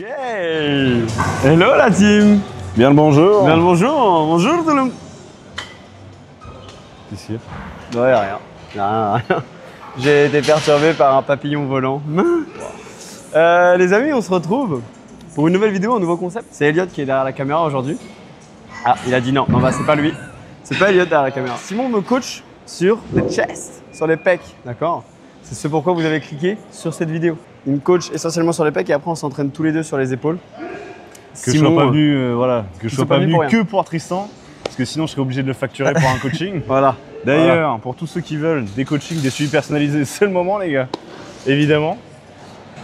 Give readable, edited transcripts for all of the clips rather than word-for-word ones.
Ok. Hello la team. Bien le bonjour. Bien le bonjour. Bonjour tout le monde. Ici. Ouais, rien. J'ai été perturbé par un papillon volant. Les amis, on se retrouve pour une nouvelle vidéo, un nouveau concept. C'est Elliot qui est derrière la caméra aujourd'hui. Ah, il a dit non. Non, bah c'est pas lui. C'est pas Elliot derrière la caméra. Simon me coach sur les chests, sur les pecs, d'accord? C'est ce pourquoi vous avez cliqué sur cette vidéo. Il me coach essentiellement sur les pecs et après on s'entraîne tous les deux sur les épaules. Que Simon, je sois pas venu, voilà, que je sois pas venu que pour Tristan, parce que sinon je serais obligé de le facturer pour un coaching. Voilà. D'ailleurs, voilà. Pour tous ceux qui veulent des coachings, des suivis personnalisés, c'est le moment les gars, évidemment.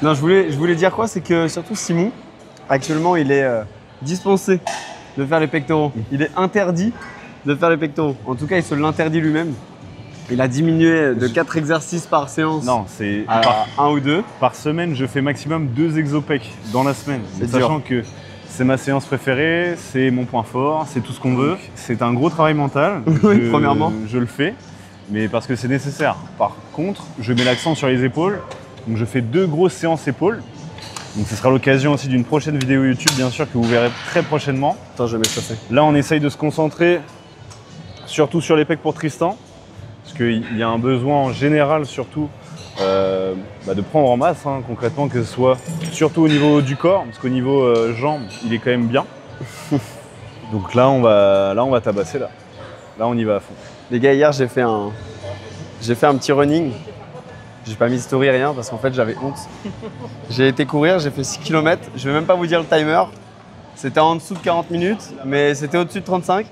Non, je voulais dire quoi, c'est que surtout Simon, actuellement il est dispensé de faire les pectoraux. Il est interdit de faire les pectoraux. En tout cas, il se l'interdit lui-même. Il a diminué de 4 exercices par séance. Non, c'est à 1 ou 2. Par semaine, je fais maximum 2 exopecs dans la semaine. Sachant que c'est ma séance préférée, c'est mon point fort, c'est tout ce qu'on veut. C'est un gros travail mental. Oui, premièrement. Je le fais, mais parce que c'est nécessaire. Par contre, je mets l'accent sur les épaules. Donc je fais 2 grosses séances épaules. Donc ce sera l'occasion aussi d'une prochaine vidéo YouTube, bien sûr, que vous verrez très prochainement. Attends, je vais m'échauffer. Là, on essaye de se concentrer surtout sur les pecs pour Tristan. Parce qu'il y a un besoin en général surtout de prendre en masse, hein, concrètement, que ce soit surtout au niveau du corps, parce qu'au niveau jambes, il est quand même bien. Donc là on va tabasser là. Là on y va à fond. Les gars, hier j'ai fait un petit running. J'ai pas mis de story, rien, parce qu'en fait j'avais honte. J'ai été courir, j'ai fait 6 km. Je vais même pas vous dire le timer. C'était en dessous de 40 minutes, mais c'était au-dessus de 35.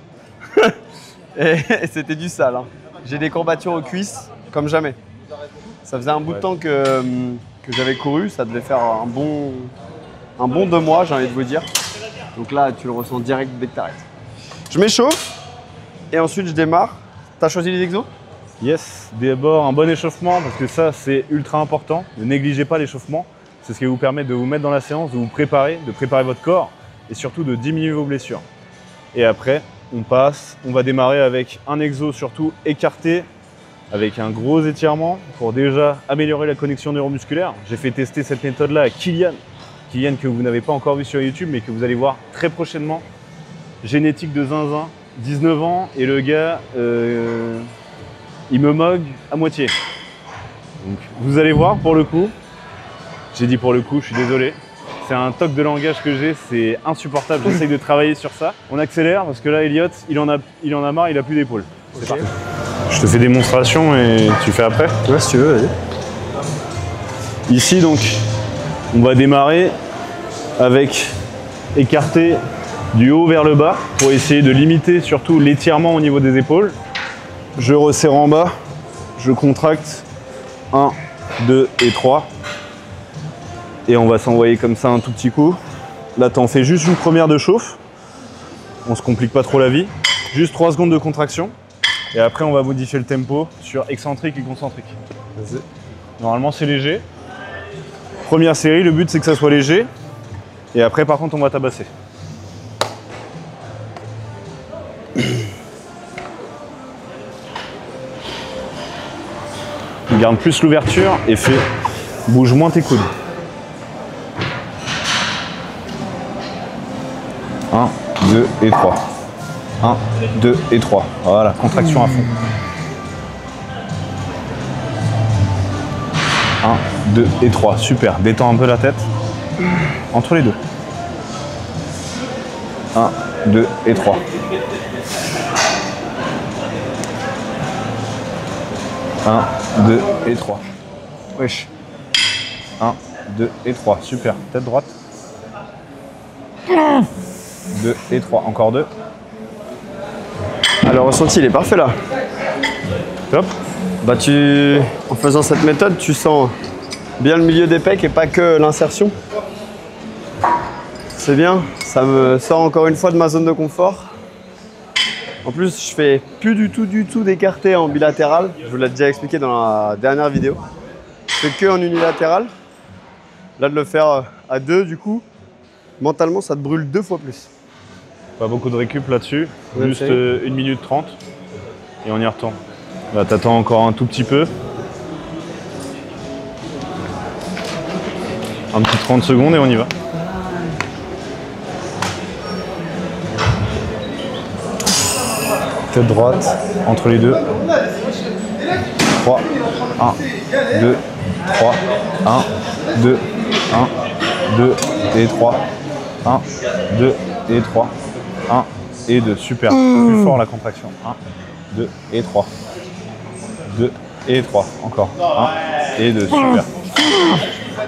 et c'était du sale. Hein. J'ai des courbatures aux cuisses comme jamais. Ça faisait un bout de temps que j'avais couru, ça devait faire un bon 2 mois, j'ai envie de vous dire. Donc là, tu le ressens direct dès que tu arrêtes. Je m'échauffe et ensuite je démarre. T'as choisi les exos? Yes, d'abord un bon échauffement parce que ça c'est ultra important. Ne négligez pas l'échauffement. C'est ce qui va vous permettre de vous mettre dans la séance, de vous préparer, de préparer votre corps et surtout de diminuer vos blessures. Et après, on va démarrer avec un exo surtout écarté, avec un gros étirement pour déjà améliorer la connexion neuromusculaire. J'ai fait tester cette méthode-là à Kylian que vous n'avez pas encore vu sur YouTube, mais que vous allez voir très prochainement. Génétique de zinzin, 19 ans, et le gars, il me mogue à moitié. Donc, vous allez voir pour le coup. J'ai dit pour le coup, je suis désolé. C'est un toc de langage que j'ai, c'est insupportable. J'essaye de travailler sur ça. On accélère parce que là, Elliot, il en a marre, il a plus d'épaule. C'est parti. Je te fais démonstration et tu fais après? Ouais, si tu veux, vas-y. Ici, donc, on va démarrer avec écarté du haut vers le bas pour essayer de limiter surtout l'étirement au niveau des épaules. Je resserre en bas, je contracte. 1, 2 et 3. Et on va s'envoyer comme ça un tout petit coup. Là, t'en fais juste une première de chauffe. On se complique pas trop la vie. Juste 3 secondes de contraction. Et après, on va modifier le tempo sur excentrique et concentrique. Normalement, c'est léger. Première série, le but, c'est que ça soit léger. Et après, par contre, on va tabasser. Garde plus l'ouverture et bouge moins tes coudes. 1, 2 et 3. 1, 2 et 3. Voilà, contraction à fond. 1, 2 et 3. Super. Détends un peu la tête. Entre les deux. 1, 2 et 3. 1, 2 et 3. Wesh. 1, 2 et 3. Super. Tête droite. 2 et 3. Encore 2. Ah, le ressenti, il est parfait là. Top. Bah en faisant cette méthode, tu sens bien le milieu des pecs et pas que l'insertion. C'est bien, ça me sort encore une fois de ma zone de confort. En plus, je fais plus du tout d'écarté en bilatéral. Je vous l'ai déjà expliqué dans la dernière vidéo. Je fais que en unilatéral. Là, de le faire à 2, du coup, mentalement, ça te brûle 2 fois plus. Pas beaucoup de récup là-dessus. Ouais, juste 1 minute 30 et on y retourne. Là, t'attends encore un tout petit peu. Un petit 30 secondes et on y va. Tête droite, entre les deux. 3, 1, 2, 3, 1, 2, 1, 2 et 3, 1, 2 et 3, 1 et 2. Super. Plus fort la contraction. 1, 2 et 3. 2 et 3. Encore. 1 et 2. Super.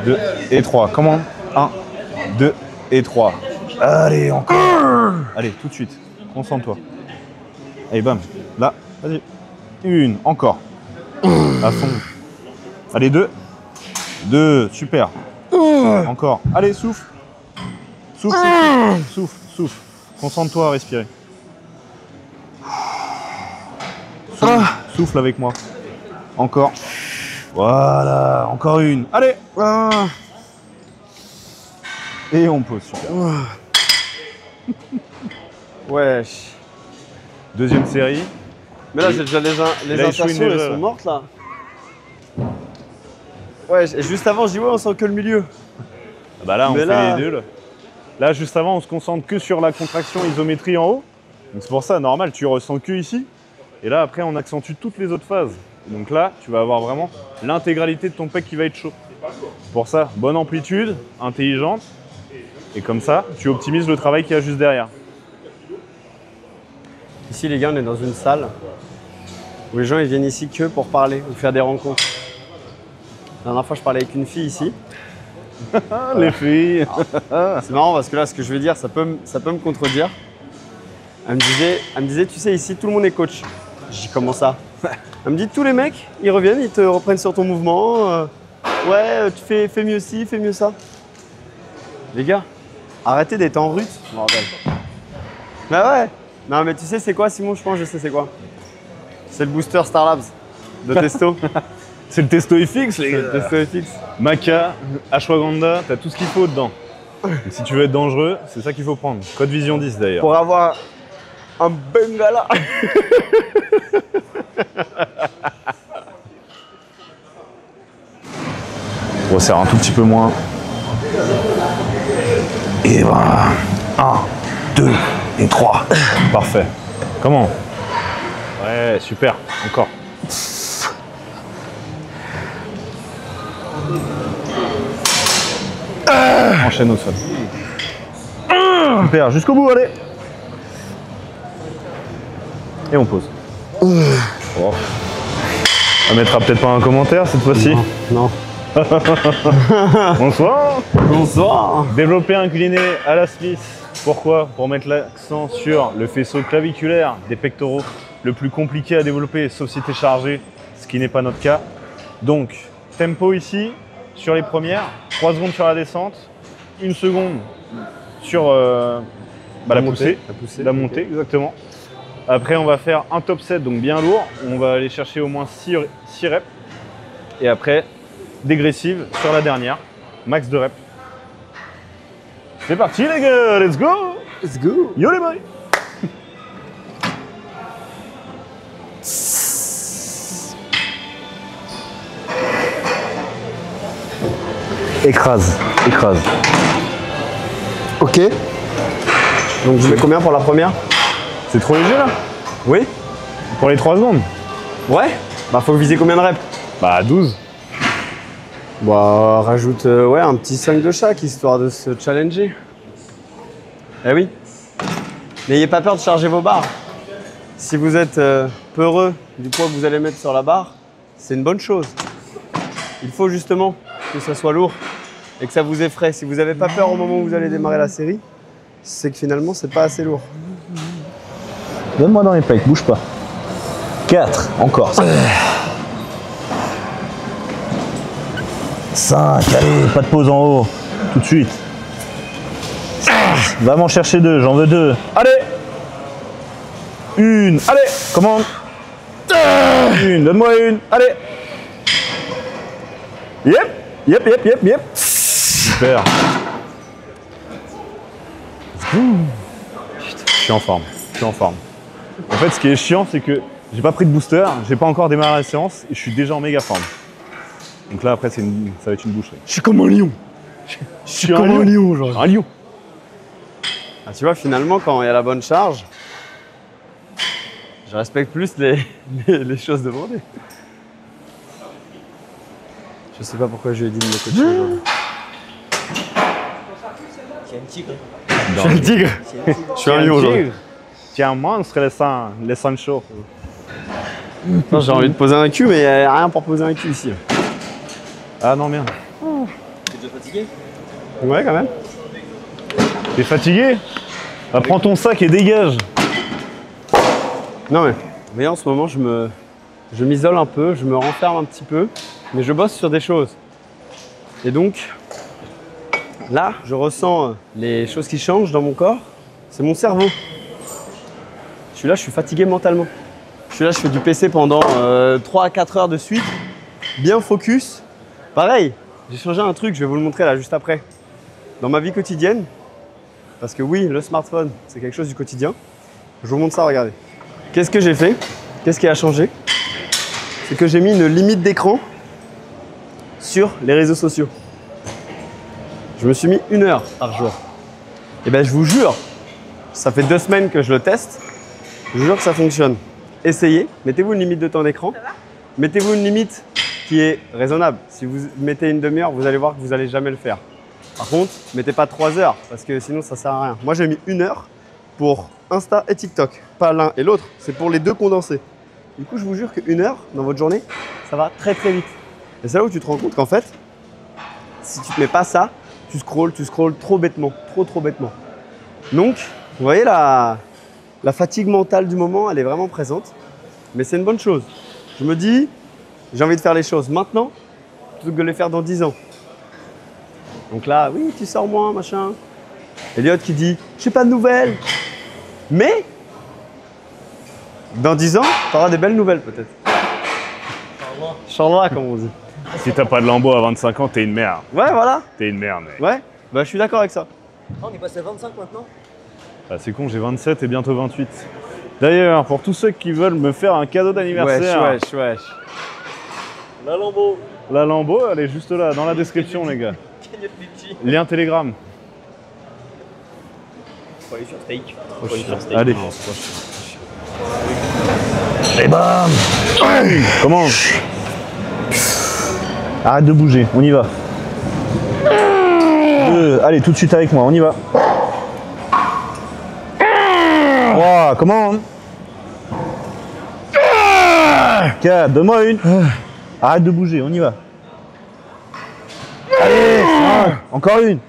2 et 3. Comment? 1, 2 et 3. Allez, encore. Allez, tout de suite. Concentre-toi. Allez, bam. Là, vas-y. Une, encore. À fond. Allez, 2. 2, super. Encore. Allez, souffle. Souffle, souffle, souffle, souffle. Concentre-toi à respirer. Souffle, souffle avec moi. Encore. Voilà, encore une. Allez. Et on pose, super. Wesh. Deuxième série. Mais là, j'ai déjà les là, il insertions, swing elles déjà, sont là. mortes là. Ouais, et juste avant, je dis ouais, on sent que le milieu. Bah là, on Mais fait là- les deux. Là. Là, juste avant, on se concentre que sur la contraction isométrie en haut. Donc c'est pour ça, normal, tu ressens que ici. Et là, après, on accentue toutes les autres phases. Donc là, tu vas avoir vraiment l'intégralité de ton pec qui va être chaud. Pour ça, bonne amplitude, intelligente. Et comme ça, tu optimises le travail qu'il y a juste derrière. Ici, les gars, on est dans une salle où les gens ils viennent ici que pour parler ou faire des rencontres. La dernière fois, je parlais avec une fille ici. Ah, les filles. C'est marrant parce que là, ce que je vais dire, ça peut me contredire. Elle me disait, tu sais, ici, tout le monde est coach. Je dis, comment ça? Elle me dit, tous les mecs, ils reviennent, ils te reprennent sur ton mouvement. Ouais, tu fais mieux ci, fais mieux ça. Les gars, arrêtez d'être en rut, bordel. Bah ouais. Non, mais tu sais, c'est quoi, Simon? Je pense que je sais c'est quoi. C'est le booster Star Labs de Testo. C'est le Testo FX, les C'est le gars. Testo FX. Maca, Ashwagandha, t'as tout ce qu'il faut dedans. Donc, si tu veux être dangereux, c'est ça qu'il faut prendre. Code Vision 10 d'ailleurs. Pour avoir un bengala. On resserre un tout petit peu moins. Et voilà. 1, 2 et 3. Parfait. Comment? Ouais, super. Encore. Enchaîne au sol. Super, jusqu'au bout, allez. Et on pose. Oh. On mettra peut-être pas un commentaire cette fois-ci. Non. Bonsoir. Bonsoir. Développé incliné à la Smith. Pourquoi? Pour mettre l'accent sur le faisceau claviculaire des pectoraux, le plus compliqué à développer, sauf si tu es chargé, ce qui n'est pas notre cas. Donc, tempo ici, sur les premières, 3 secondes sur la descente, 1 seconde sur la poussée, la montée, exactement. Après, on va faire un top set, donc bien lourd. On va aller chercher au moins 6 reps. Et après, dégressive sur la dernière, max de reps. C'est parti les gars, let's go! Let's go. Yo les boys! Écrase, écrase. Ok. Donc je mets combien pour la première? C'est trop léger là? Oui. Pour les 3 secondes? Ouais. Bah faut viser combien de reps? Bah 12. Bah rajoute ouais, un petit 5 de chaque, histoire de se challenger. Eh oui. N'ayez pas peur de charger vos barres. Si vous êtes peureux du poids que vous allez mettre sur la barre, c'est une bonne chose. Il faut justement que ça soit lourd et que ça vous effraie. Si vous n'avez pas peur au moment où vous allez démarrer la série, c'est que finalement c'est pas assez lourd. Donne-moi dans les pecs, bouge pas. 4, encore. 5, allez, pas de pause en haut. Tout de suite. 6, va m'en chercher 2, j'en veux 2. Allez! 1, allez, commande. 1, donne-moi 1, allez. Yep. Super. Je suis en forme, En fait, ce qui est chiant, c'est que j'ai pas pris de booster, j'ai pas encore démarré la séance et je suis déjà en méga forme. Donc là, après, ça va être une boucherie. Je suis comme un lion. Je suis comme un lion aujourd'hui. Un lion. Ah, tu vois, finalement, quand il y a la bonne charge, Je respecte plus les choses demandées. Je sais pas pourquoi je lui ai dit de me coacher aujourd'hui. C'est un tigre. Je suis un tigre. Je suis un lion aujourd'hui. Tu es un monstre, les Sancho. J'ai envie de poser un cul, mais il n'y a rien pour poser un cul ici. Ah non, merde. T'es déjà fatigué? Ouais, quand même. T'es fatigué? Bah, prends ton sac et dégage. Non, mais vous voyez, en ce moment, je m'isole un peu, je me renferme un petit peu, mais je bosse sur des choses. Et donc, là, je ressens les choses qui changent dans mon corps. C'est mon cerveau. Je suis là, je suis fatigué mentalement. Je suis là, je fais du PC pendant 3 à 4 heures de suite, bien focus. Pareil, j'ai changé un truc, je vais vous le montrer là juste après. Dans ma vie quotidienne, parce que oui, le smartphone, c'est quelque chose du quotidien. Je vous montre ça, regardez. Qu'est-ce que j'ai fait? Qu'est-ce qui a changé? C'est que j'ai mis une limite d'écran sur les réseaux sociaux. Je me suis mis 1 heure par jour. Et bien je vous jure, ça fait 2 semaines que je le teste, je vous jure que ça fonctionne. Essayez, mettez-vous une limite de temps d'écran, mettez-vous une limite qui est raisonnable. Si vous mettez une demi-heure, vous allez voir que vous n'allez jamais le faire. Par contre, mettez pas 3 heures parce que sinon ça sert à rien. Moi j'ai mis 1 heure pour Insta et TikTok, pas l'un et l'autre, c'est pour les deux condensés. Du coup, je vous jure que 1 heure dans votre journée, ça va très très vite. Et c'est là où tu te rends compte qu'en fait, si tu ne mets pas ça, tu scrolles trop bêtement, trop bêtement. Donc, vous voyez la fatigue mentale du moment, elle est vraiment présente. Mais c'est une bonne chose. Je me dis, j'ai envie de faire les choses maintenant, plutôt que de les faire dans 10 ans. Donc là, oui, tu sors moins, machin. Elliot qui dit, j'ai pas de nouvelles. Mais, dans 10 ans, tu auras des belles nouvelles peut-être. Charlois, comme on dit. Si t'as pas de Lambo à 25 ans, t'es une merde. Ouais, voilà. T'es une merde, mec. Ouais, bah je suis d'accord avec ça. Ah, on est passé à 25 maintenant? Ah, c'est con, j'ai 27 et bientôt 28. D'ailleurs, pour tous ceux qui veulent me faire un cadeau d'anniversaire, Wesh. La Lambo. la Lambo, elle est juste là, dans la description, les gars. Cagnotte Litchi. Lien Telegram. Faut aller sur Steak. Faut aller sur Steak. Allez. Et bam. Comment? Arrête de bouger, on y va. Allez, tout de suite avec moi, on y va. 3, comment? 4, donne-moi une. Arrête de bouger, on y va. Allez, 5, encore une.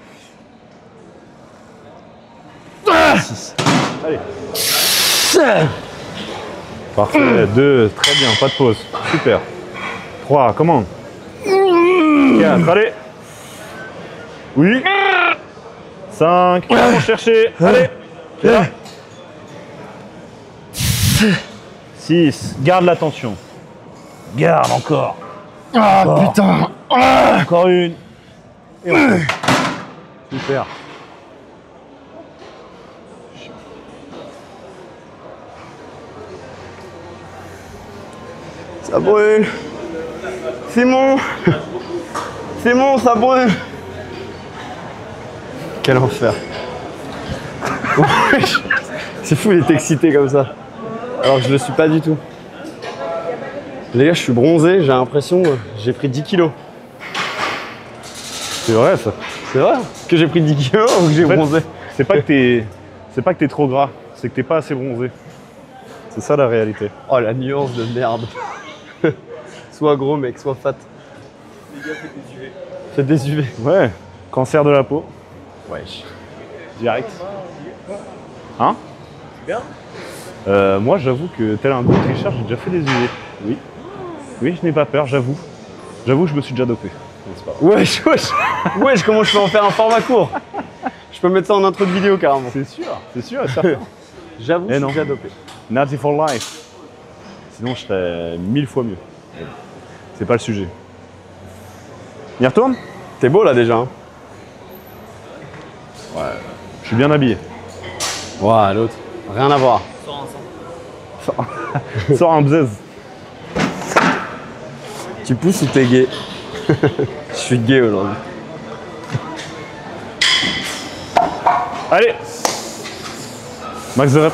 6. Allez. Parfait, 2, très bien, pas de pause. Super. 3, comment? 4, allez. Oui. 5, on va chercher. Allez. 6, garde l'attention. Garde encore. Ah putain. Encore une. Et encore. Super. Ça brûle. Simon, ça brûle. Quel enfer. C'est fou, il est excité comme ça. Alors que je le suis pas du tout. Les gars, je suis bronzé, j'ai l'impression que j'ai pris 10 kilos. C'est vrai ça. C'est vrai que j'ai pris 10 kilos ou que j'ai En fait, bronzé? C'est pas que t'es trop gras, c'est que t'es pas assez bronzé. C'est ça la réalité. Oh la nuance de merde. Soit gros mec, soit fat. Les gars, faites des UV. Faites des UV. Ouais. Cancer de la peau. Wesh. Direct. Hein? Bien. Moi j'avoue que tel un gros tricheur, j'ai déjà fait des UV. Oui. Oui, je n'ai pas peur, j'avoue. J'avoue, je me suis déjà dopé. C'est pas grave. Wesh, comment je peux en faire un format court? Je peux mettre ça en intro de vidéo carrément. C'est sûr, certain. J'avoue, je suis non. déjà dopé. Natty for life. Sinon, je serais 1000 fois mieux. C'est pas le sujet. On y retourne? T'es beau là déjà. Hein. Ouais. Je suis bien habillé. Ouah, l'autre. Rien à voir. Sors ensemble. Sors un bzez. Tu pousses ou t'es gay? Je suis gay aujourd'hui. Allez. Max de rep.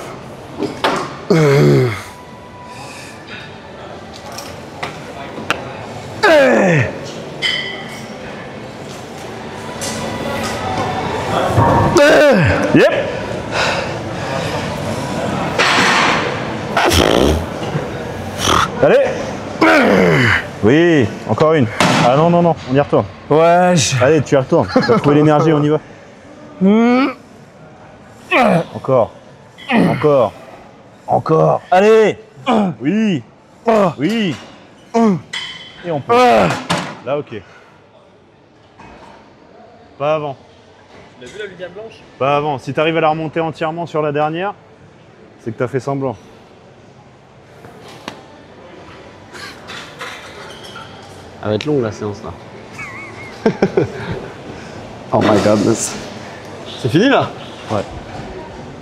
Yep. Allez. Oui, encore une. Ah non, non, non, on y retourne. Ouais. Allez, tu y retournes. Tu as trouvé l'énergie, on y va. Encore. Encore. Encore. Allez. Oui. Oui. Et on peut. Là, ok. Pas avant. Tu l'as vu la lumière blanche? Pas avant. Si tu arrives à la remonter entièrement sur la dernière, c'est que tu as fait semblant. Elle va être longue la séance là. Oh my godness. C'est fini là? Ouais.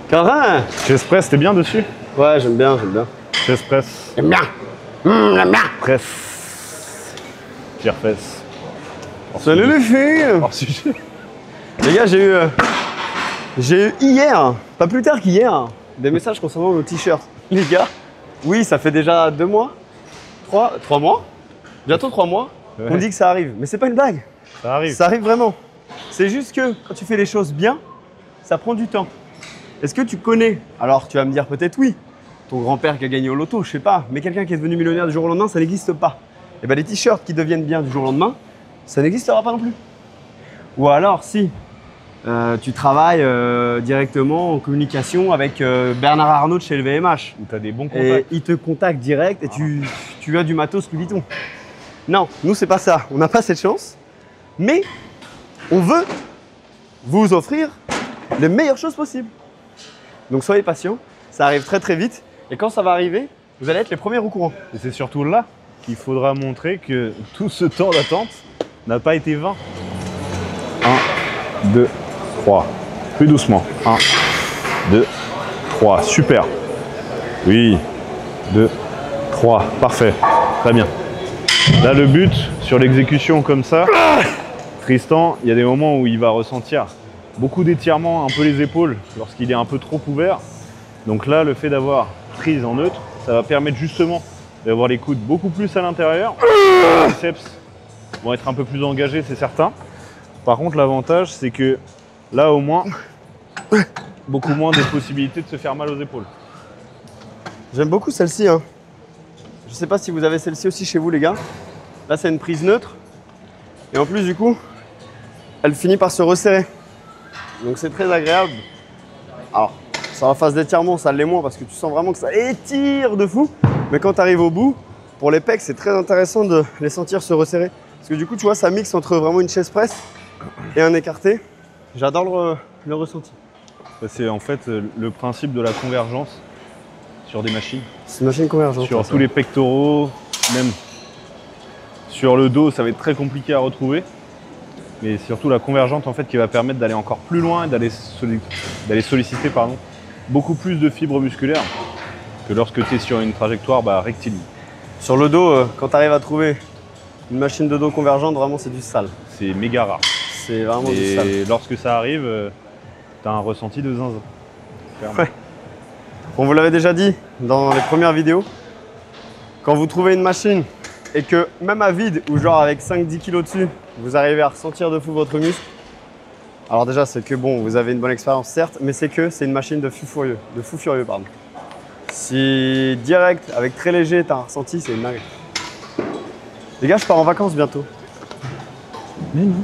Carin! Chest press, t'es bien dessus? Ouais, j'aime bien, j'aime bien. Chest press. J'aime bien! J'aime bien! Press. Tire fesse. Salut les filles! Hors sujet. Les gars, j'ai eu hier, pas plus tard qu'hier, des messages concernant nos t-shirts. Les gars, oui, ça fait déjà 2 mois, 3 mois, bientôt 3 mois, Ouais. on dit que ça arrive. Mais c'est pas une blague, Ça arrive. ça arrive vraiment. C'est juste que quand tu fais les choses bien, ça prend du temps. Est-ce que tu connais? Alors tu vas me dire peut-être oui, ton grand-père qui a gagné au loto, je sais pas, mais quelqu'un qui est devenu millionnaire du jour au lendemain, ça n'existe pas. Et bien les t-shirts qui deviennent bien du jour au lendemain, ça n'existera pas non plus. Ou alors si tu travailles directement en communication avec Bernard Arnault de chez le VMH. Où t'as des bons Et contacts. il te contacte direct et tu as du matos Louis Vuitton. Non, nous c'est pas ça, on n'a pas cette chance. Mais on veut vous offrir les meilleures choses possibles. Donc soyez patients, ça arrive très très vite. Et quand ça va arriver, vous allez être les premiers au courant. Et c'est surtout là qu'il faudra montrer que tout ce temps d'attente n'a pas été vain. 1, 2, 3. Plus doucement. 1, 2, 3. Super. Oui. 2, 3. Parfait. Très bien. Là, le but sur l'exécution comme ça, Tristan, il y a des moments où il va ressentir beaucoup d'étirements, un peu les épaules, lorsqu'il est un peu trop ouvert. Donc là, le fait d'avoir prise en neutre, ça va permettre justement d'avoir les coudes beaucoup plus à l'intérieur. Les biceps vont être un peu plus engagés, c'est certain. Par contre, l'avantage, c'est que là, au moins, beaucoup moins de possibilités de se faire mal aux épaules. J'aime beaucoup celle-ci. Hein. Je sais pas si vous avez celle-ci aussi chez vous les gars. Là c'est une prise neutre. Et en plus du coup, elle finit par se resserrer. Donc c'est très agréable. Alors, sur la phase d'étirement, ça l'est moins parce que tu sens vraiment que ça étire de fou. Mais quand tu arrives au bout, pour les pecs, c'est très intéressant de les sentir se resserrer. Parce que du coup, tu vois, ça mixe entre vraiment une chaise presse et un écarté. J'adore le ressenti. C'est en fait le principe de la convergence sur des machines. C'est une machine convergente. Sur tous les pectoraux, même sur le dos, ça va être très compliqué à retrouver. Mais surtout la convergente en fait qui va permettre d'aller encore plus loin et d'aller solliciter beaucoup plus de fibres musculaires que lorsque tu es sur une trajectoire rectiligne. Sur le dos, quand tu arrives à trouver une machine de dos convergente, vraiment c'est du sale. C'est méga rare. C'est vraiment du sale. Et lorsque ça arrive, tu as un ressenti de zinzin. Clairement. Ouais. On vous l'avait déjà dit dans les premières vidéos, quand vous trouvez une machine et que même à vide ou genre avec 5-10 kg dessus, vous arrivez à ressentir de fou votre muscle, alors déjà c'est que bon, vous avez une bonne expérience certes, mais c'est que c'est une machine de fou furieux, pardon. Si direct, avec très léger, t'as un ressenti, c'est une dingue. Les gars, je pars en vacances bientôt. Mais non.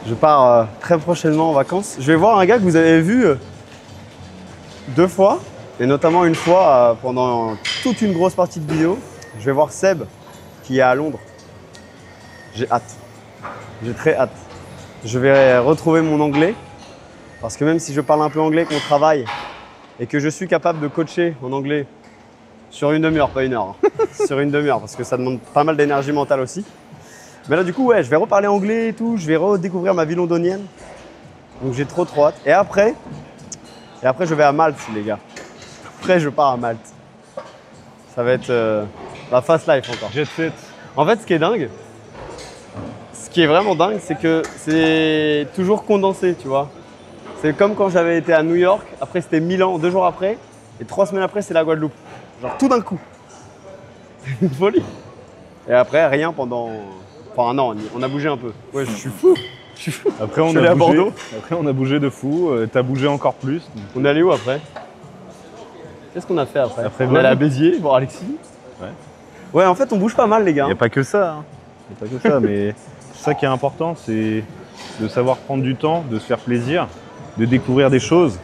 Je pars très prochainement en vacances. Je vais voir un gars que vous avez vu 2 fois, et notamment une fois pendant toute une grosse partie de vidéo. Je vais voir Seb qui est à Londres. J'ai hâte. J'ai très hâte. Je vais retrouver mon anglais parce que même si je parle un peu anglais, qu'on travaille et que je suis capable de coacher en anglais sur une demi-heure, pas une heure, hein. Sur une demi-heure parce que ça demande pas mal d'énergie mentale aussi. Mais là du coup, ouais, je vais reparler anglais et tout, je vais redécouvrir ma vie londonienne. Donc j'ai trop hâte. Et après, je vais à Malte, les gars. Après, je pars à Malte. Ça va être la fast life encore. Jet set. En fait, ce qui est vraiment dingue, c'est que c'est toujours condensé, tu vois. C'est comme quand j'avais été à New York, après c'était Milan 2 jours après, et 3 semaines après c'est la Guadeloupe. Genre tout d'un coup. C'est une folie. Et après, rien pendant un an, on a bougé un peu. Ouais, je suis fou. Je Après, Je suis allé à Bordeaux. Après, on a bougé de fou. T'as bougé encore plus. On est allé où après? Qu'est-ce qu'on a fait après? Après, on est allé à Béziers, voir Alexis. Ouais. Ouais, en fait, on bouge pas mal, les gars. Il n'y a pas que ça. Hein. Y a pas que ça, mais c'est ça qui est important, c'est de savoir prendre du temps, de se faire plaisir, de découvrir des choses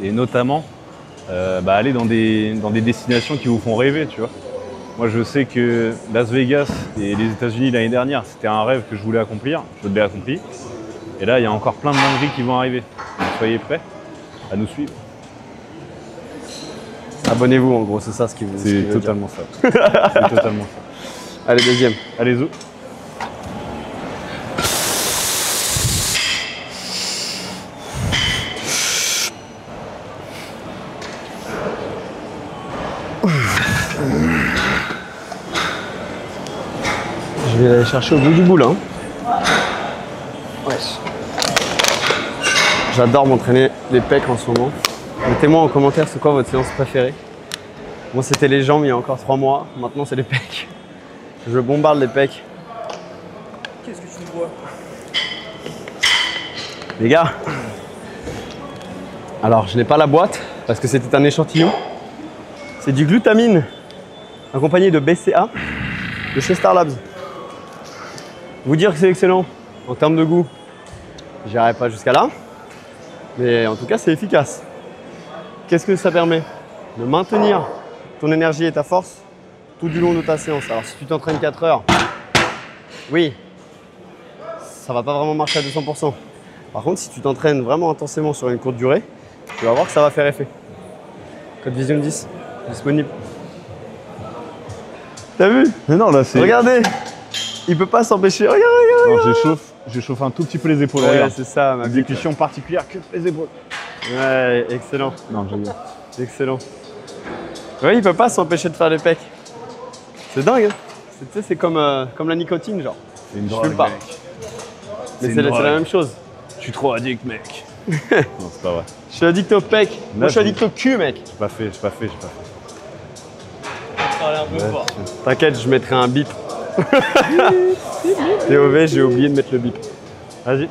et notamment aller dans des destinations qui vous font rêver, tu vois. Moi, je sais que Las Vegas et les États-Unis l'année dernière, c'était un rêve que je voulais accomplir. Je l'ai accompli. Et là, il y a encore plein de dingueries qui vont arriver. Donc, soyez prêts à nous suivre. Abonnez-vous, en gros, c'est ça ce qui vous C'est veut totalement ça. C'est totalement ça. Allez, deuxième. Allez, Zou. Je vais aller chercher au bout du boulot. Ouais. J'adore m'entraîner les pecs en ce moment. Mettez-moi en commentaire c'est quoi votre séance préférée. Moi c'était les jambes il y a encore 3 mois, maintenant c'est les pecs. Je bombarde les pecs. Qu'est-ce que tu me vois? Les gars, alors je n'ai pas la boîte parce que c'était un échantillon. C'est du glutamine accompagné de BCA de chez Star Labs. Vous dire que c'est excellent en termes de goût, j'irai pas jusqu'à là, mais en tout cas c'est efficace. Qu'est-ce que ça permet? De maintenir ton énergie et ta force tout du long de ta séance. Alors si tu t'entraînes 4 heures, oui, ça va pas vraiment marcher à 200%. Par contre, si tu t'entraînes vraiment intensément sur une courte durée, tu vas voir que ça va faire effet. Code Vision 10, disponible. T'as vu? Mais non, là, c'est... Regardez, il peut pas s'empêcher. Regarde. Non, j'échauffe un tout petit peu les épaules. Ouais, Regarde. c'est ça, ma vie. Exécution particulière que les épaules. Ouais, excellent. Non, j'ai... Excellent. Oui, il peut pas s'empêcher de faire des pecs. C'est dingue, hein. Tu sais, c'est comme la nicotine, genre. C'est une Je drogue, fume pas. mec. Mais c'est la même chose. Je suis trop addict, mec. Non, c'est pas vrai. Je suis addict au pec. Moi, je suis j'ai- addict au cul, mec. J'ai pas fait. Ça a l'air un peu fort. T'inquiète, je mettrai un bip. POV, j'ai oublié de mettre le bip. Vas-y.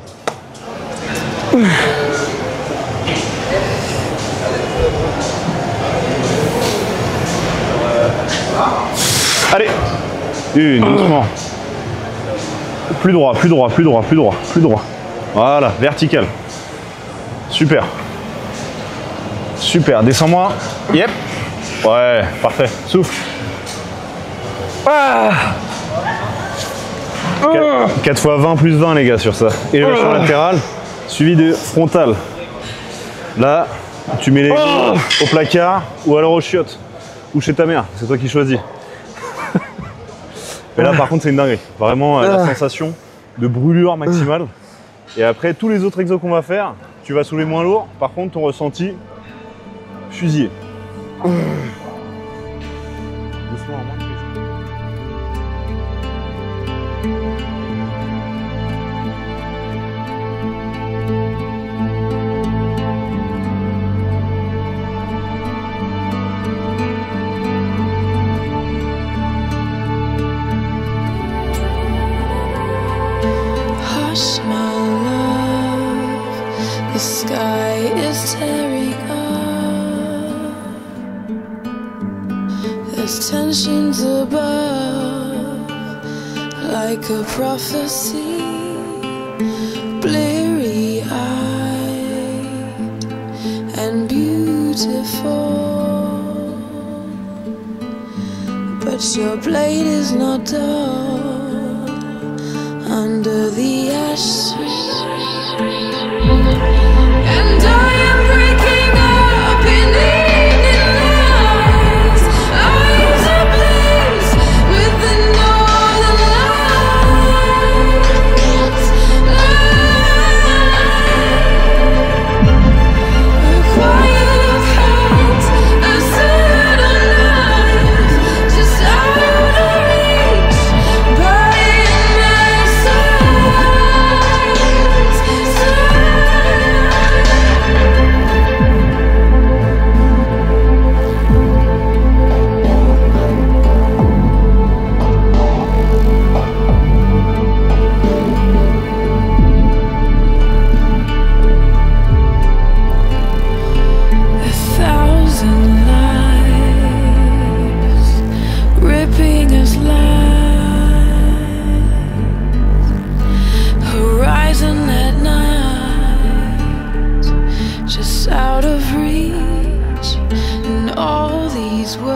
Allez. Doucement. Plus droit. Voilà, vertical. Super. Descends-moi. Yep. Ouais, parfait. Souffle. 4 x 20 plus 20 les gars sur ça. Élévation latérale, suivi de frontal. Là, tu mets les genoux au placard ou alors au chiottes. Ou chez ta mère, c'est toi qui choisis. Mais là par contre c'est une dinguerie. Vraiment la sensation de brûlure maximale. Et après tous les autres exos qu'on va faire, tu vas soulever moins lourd. Par contre ton ressenti, fusillé. Doucement, à moins de prise. Hush, my love, the sky is tearing up. There's tensions above, like a prophecy, bleary-eyed and beautiful. But your blade is not dull under the ash tree. And I am breaking up in evening lights, eyes ablaze with the northern lights. A quiet heart, a certain life, just out of reach, but in my sight. just out of reach. And all these words,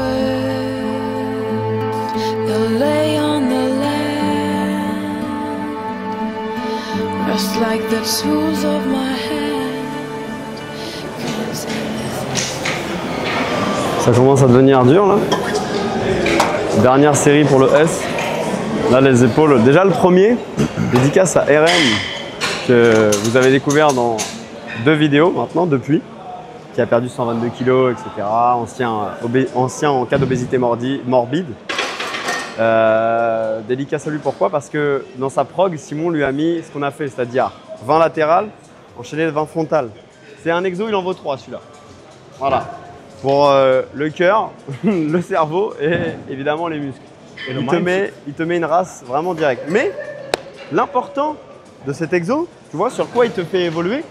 they'll lay on the land, rest like the tools of my hand. Can't say Ça commence à devenir dur là. Dernière série pour le S. Là les épaules. Déjà le premier, dédicace à RM, que vous avez découvert dans 2 vidéos maintenant depuis, qui a perdu 122 kg, etc. Ancien en cas d'obésité morbide. Dédicace à lui, pourquoi? Parce que dans sa prog, Simon lui a mis ce qu'on a fait, c'est-à-dire 20 latérales, enchaîné de 20 frontales. C'est un exo, il en vaut 3 celui-là. Voilà. Pour le cœur, le cerveau et évidemment les muscles. Et il te met une race vraiment directe. Mais l'important de cet exo, tu vois sur quoi il te fait évoluer?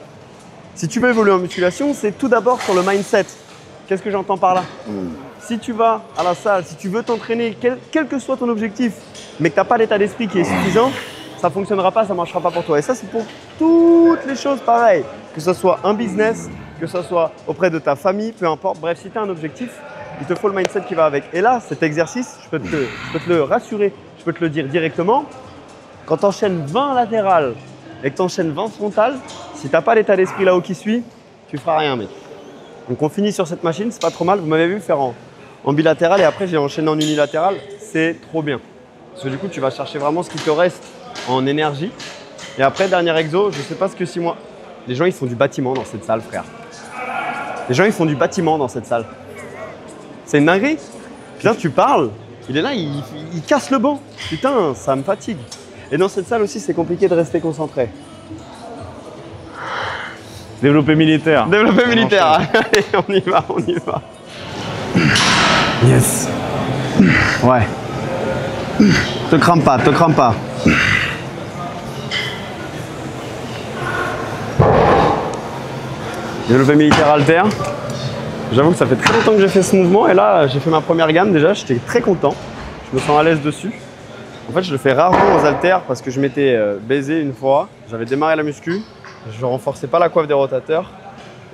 Si tu veux évoluer en musculation, c'est tout d'abord sur le mindset. Qu'est-ce que j'entends par là? Si tu vas à la salle, si tu veux t'entraîner, quel que soit ton objectif, mais que tu n'as pas l'état d'esprit qui est suffisant, ça ne fonctionnera pas, ça ne marchera pas pour toi. Et ça, c'est pour toutes les choses pareilles. Que ce soit un business, que ce soit auprès de ta famille, peu importe. Bref, si tu as un objectif, il te faut le mindset qui va avec. Et là, cet exercice, je peux te le rassurer, je peux te le dire directement. Quand tu enchaînes 20 latérales et que tu enchaînes 20 frontales, si tu n'as pas l'état d'esprit là-haut qui suit, tu feras rien, mec. Donc on finit sur cette machine, c'est pas trop mal. Vous m'avez vu faire en bilatéral et après j'ai enchaîné en unilatéral. C'est trop bien. Parce que du coup, tu vas chercher vraiment ce qui te reste en énergie. Et après, dernier exo, je sais pas ce que 6 mois. Les gens, ils font du bâtiment dans cette salle, frère. Les gens, ils font du bâtiment dans cette salle. C'est une dinguerie. Putain, tu parles, il est là, il casse le banc. Putain, ça me fatigue. Et dans cette salle aussi, c'est compliqué de rester concentré. Développé militaire. Développé militaire. Allez, on y va, on y va. Yes. Ouais. Te crame pas, te crame pas. Développé militaire halter. J'avoue que ça fait très longtemps que j'ai fait ce mouvement et là j'ai fait ma première gamme déjà, j'étais très content. Je me sens à l'aise dessus. En fait je le fais rarement aux haltères parce que je m'étais baisé une fois. J'avais démarré la muscu, je renforçais pas la coiffe des rotateurs.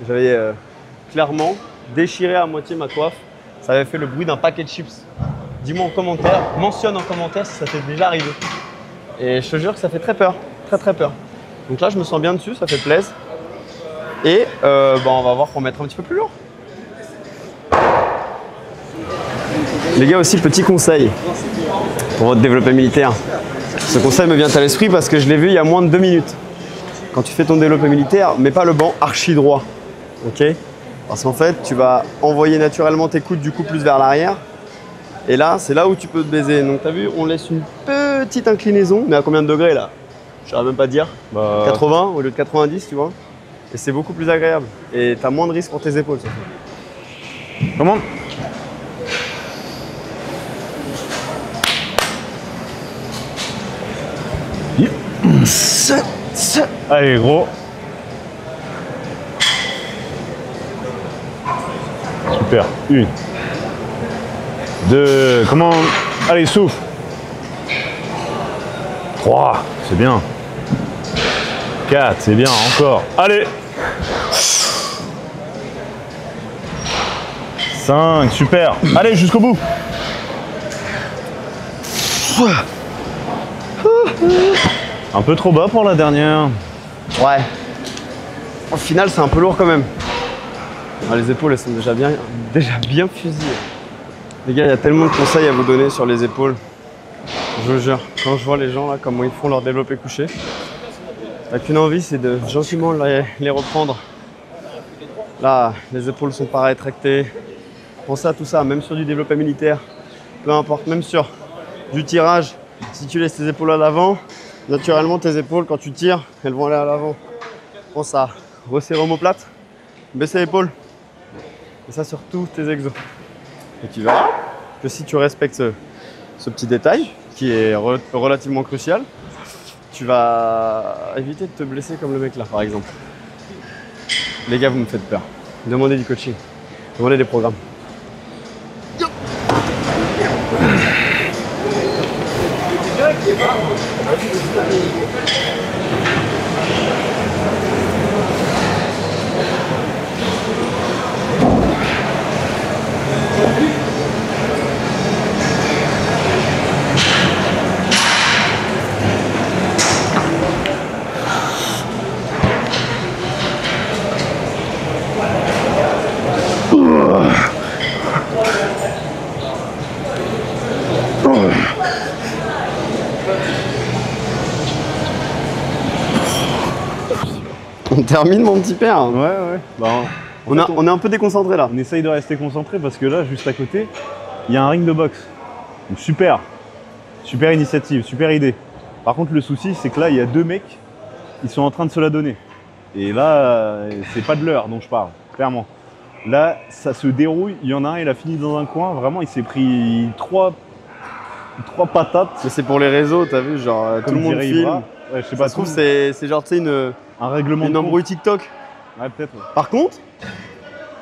J'avais clairement déchiré à moitié ma coiffe. Ça avait fait le bruit d'un paquet de chips. Dis-moi en commentaire, mentionne en commentaire si ça t'est déjà arrivé. Et je te jure que ça fait très peur, très peur. Donc là je me sens bien dessus, ça fait plaisir. Et on va voir pour mettre un petit peu plus lourd. Les gars aussi, petit conseil pour votre développé militaire. Ce conseil me vient à l'esprit parce que je l'ai vu il y a moins de 2 minutes. Quand tu fais ton développé militaire, mets pas le banc archi droit. Ok? Parce qu'en fait, tu vas envoyer naturellement tes coudes du coup plus vers l'arrière. Et là, c'est là où tu peux te baiser. Donc tu as vu, on laisse une petite inclinaison. Mais à combien de degrés là? Je ne saurais même pas dire. 80 au lieu de 90, tu vois. Et c'est beaucoup plus agréable. Et tu as moins de risques pour tes épaules. Comment? Allez, gros. Super. 1, 2, comment? Allez, souffle. 3, c'est bien. 4, c'est bien, encore. Allez. 5, super. Allez, jusqu'au bout. Un peu trop bas pour la dernière. Ouais. Au final, c'est un peu lourd quand même. Ah, les épaules, elles sont déjà bien fusillées. Les gars, il y a tellement de conseils à vous donner sur les épaules. Je vous jure, quand je vois les gens là, comment ils font leur développé couché, t'as qu'une envie, c'est de gentiment les reprendre. Là, les épaules sont pas rétractées. Pensez à tout ça, même sur du développé militaire, peu importe, même sur du tirage. Si tu laisses tes épaules à l'avant, naturellement tes épaules, quand tu tires, elles vont aller à l'avant. Pense à resserrer omoplate, baisser l'épaule. Et ça sur tous tes exos. Et tu verras que si tu respectes ce petit détail, qui est relativement crucial, tu vas éviter de te blesser comme le mec là par exemple. Les gars, vous me faites peur. Demandez du coaching, demandez des programmes. termine, mon petit père. Ouais, ouais. Bah, On est un peu déconcentré là. on essaye de rester concentré parce que là, juste à côté, il y a un ring de boxe. Donc super. Super initiative, super idée. Par contre, le souci, c'est que là, il y a 2 mecs, ils sont en train de se la donner. Et là, c'est pas de l'heure dont je parle, clairement. Là, ça se dérouille. Il y en a un, il a fini dans un coin. Vraiment, il s'est pris 3 patates. Mais c'est pour les réseaux, t'as vu, genre tout Comme le monde dirait filme. Ibra. Ouais, je sais Ça pas se trouve, trop. c'est genre, tu sais, Un règlement une de compte. embrouille TikTok. Ouais, peut-être. Ouais. Par contre,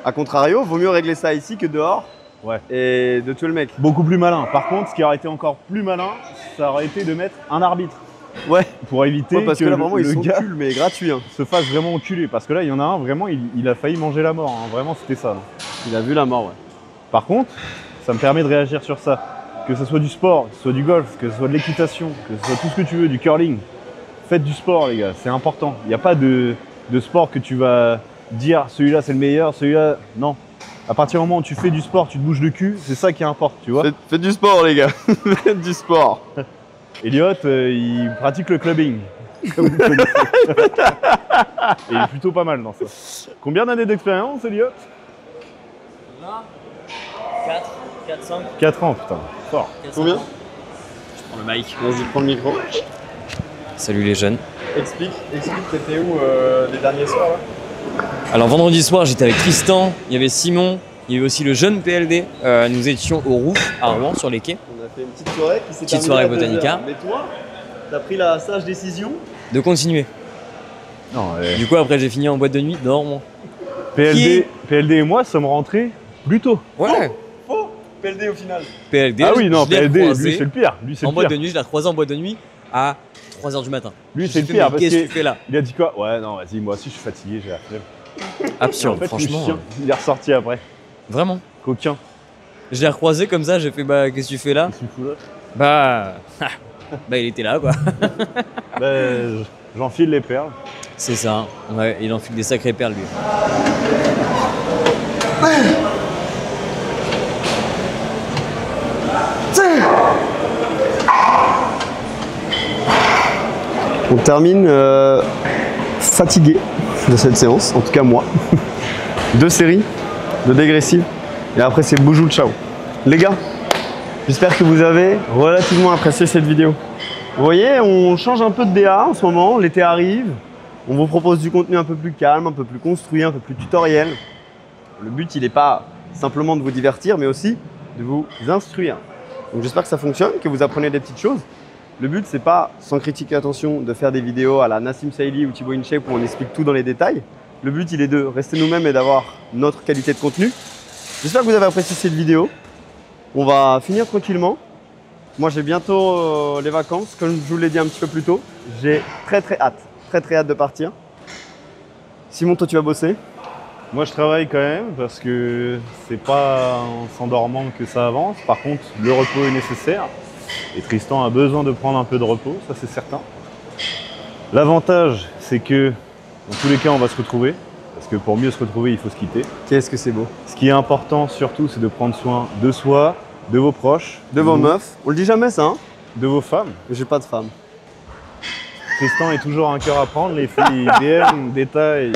à contrario, vaut mieux régler ça ici que dehors. Ouais. Et de tuer le mec. Beaucoup plus malin. Par contre, ce qui aurait été encore plus malin, ça aurait été de mettre un arbitre Ouais. pour éviter Ouais, parce que là, vraiment, le ils sont gars cool, mais gratuit. Hein. se fasse vraiment enculer. Parce que là, il y en a un, vraiment, il a failli manger la mort. Hein. Vraiment, c'était ça. Là. Il a vu la mort, ouais. Par contre, ça me permet de réagir sur ça. Que ce soit du sport, que ce soit du golf, que ce soit de l'équitation, que ce soit tout ce que tu veux, du curling. Faites du sport, les gars, c'est important. Il n'y a pas de sport que tu vas dire celui-là c'est le meilleur, celui-là. Non. À partir du moment où tu fais du sport, tu te bouges le cul, c'est ça qui importe, tu vois. Faites du sport, les gars. Faites du sport. Elliot, il pratique le clubbing. Comme vous connaissez. Et il est plutôt pas mal dans ça. Combien d'années d'expérience, Elliot? Là, 4, 4, 5. 4 ans, putain. Fort. Combien? Je prends le mic. Vas-y, prends le micro. Salut les jeunes. Explique, t'étais où les derniers soirs là? Alors vendredi soir, j'étais avec Tristan, il y avait Simon, il y avait aussi le jeune PLD. Nous étions au Rouf à Rouen sur les quais. On a fait une petite soirée qui s'est Petite terminée soirée à 2 Botanica. heures. Mais toi, t'as pris la sage décision. De continuer. Non, Du coup après j'ai fini en boîte de nuit dans Rouen. PLD et moi sommes rentrés plus tôt. Ouais. Faux. PLD au final. PLD. Ah oui, non, je l'ai PLD, recroisé lui c'est le pire. Lui c'est en le boîte pire. de nuit, je l'ai recroisé en boîte de nuit à 3h du matin. Lui J'ai c'est le fait, pire mais parce qu'est-ce que tu qu'il fais là? a dit quoi? Ouais, non, vas-y, moi aussi je suis fatigué, j'ai la flemme. Absurde, En fait, franchement. le chien, il est ressorti après. Vraiment. Coquin. Je l'ai recroisé comme ça, j'ai fait bah qu'est-ce que tu fais là? Qu'est-ce qu'il fout là? Bah il était là quoi. Ben, j'enfile les perles. C'est ça, ouais, il enfile des sacrées perles lui. On termine fatigué de cette séance, en tout cas moi. 2 séries de dégressives et après c'est boujou ciao. Les gars, j'espère que vous avez relativement apprécié cette vidéo. Vous voyez, on change un peu de DA en ce moment, l'été arrive. On vous propose du contenu un peu plus calme, un peu plus construit, un peu plus tutoriel. Le but, il n'est pas simplement de vous divertir, mais aussi de vous instruire. Donc j'espère que ça fonctionne, que vous apprenez des petites choses. Le but, c'est pas, sans critiquer attention, de faire des vidéos à la Nassim Saïli ou Thibaut InShape où on explique tout dans les détails. Le but, il est de rester nous-mêmes et d'avoir notre qualité de contenu. J'espère que vous avez apprécié cette vidéo. On va finir tranquillement. Moi, j'ai bientôt les vacances, comme je vous l'ai dit un petit peu plus tôt. J'ai très hâte de partir. Simon, toi, tu vas bosser? Moi je travaille quand même parce que c'est pas en s'endormant que ça avance. Par contre, le repos est nécessaire. Et Tristan a besoin de prendre un peu de repos, ça c'est certain. L'avantage, c'est que dans tous les cas, on va se retrouver. Parce que pour mieux se retrouver, il faut se quitter. Qu'est-ce que c'est beau. Ce qui est important surtout, c'est de prendre soin de soi, de vos proches, De vos vous, meufs. On le dit jamais ça, hein? de vos femmes. J'ai pas de femme. Tristan est toujours un cœur à prendre, les filles DM, détails,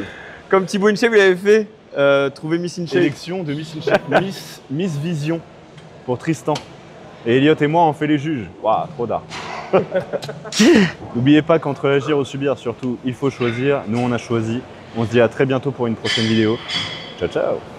Comme Thibaut InShape, il avait fait trouver Miss InShape. sélection de Miss InShape, Miss Vision pour Tristan. Et Elliot et moi, on fait les juges. Waouh, trop d'art. N'oubliez pas qu'entre agir ou subir, surtout, il faut choisir. Nous, on a choisi. On se dit à très bientôt pour une prochaine vidéo. Ciao, ciao.